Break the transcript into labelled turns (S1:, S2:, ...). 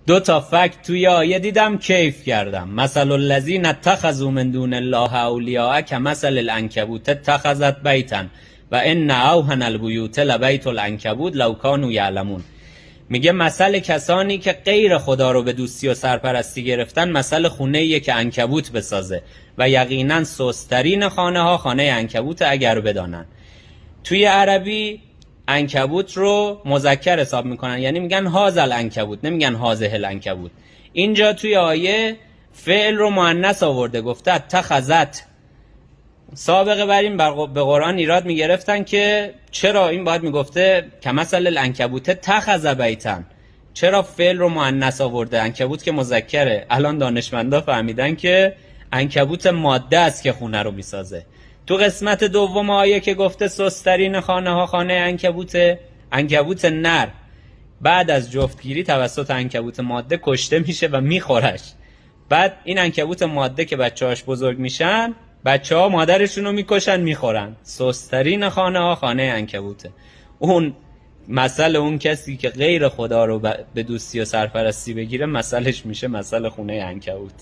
S1: دو تا فکت توی آیه دیدم کیف کردم. مثل الذین اتخذوا من دون الله اولیاء کمثل العنکبوت اتخذت بیتا و ان اوهن البیوت لبیت العنکبوت لو کانوا یعلمون. میگه مثل کسانی که غیر خدا رو به دوستی و سرپرستی گرفتن مثل خونه‌ایه که عنکبوت بسازه و یقینا سست‌ترین خانه ها خانه عنکبوت اگر بدانن. توی عربی عنکبوت رو مذکر حساب میکنن، یعنی میگن هاذا العنکبوت، نمیگن هاذه العنکبوت. اینجا توی آیه فعل رو مؤنث آورده، گفته اتخذت. سابقه بر این به قرآن ایراد میگرفتن که چرا این باید میگفته کمثل العنکبوت اتخذ بیتا، چرا فعل رو مؤنث آورده، عنکبوت که مذکره. الان دانشمندا فهمیدن که عنکبوت ماده است که خونه رو میسازه. تو قسمت دوم آیه که گفته سست‌ترین خانه ها خانه عنکبوته، عنکبوت نر بعد از جفتگیری توسط عنکبوت ماده کشته میشه و میخورش. بعد این عنکبوت ماده که بچه‌هاش بزرگ میشن، بچه‌ها مادرشون رو میکشن میخورن. سست‌ترین خانه ها خانه عنکبوته. اون مثل اون کسی که غیر خدا رو به دوستی و سرپرستی بگیره مثلش میشه مثل خونه عنکبوت.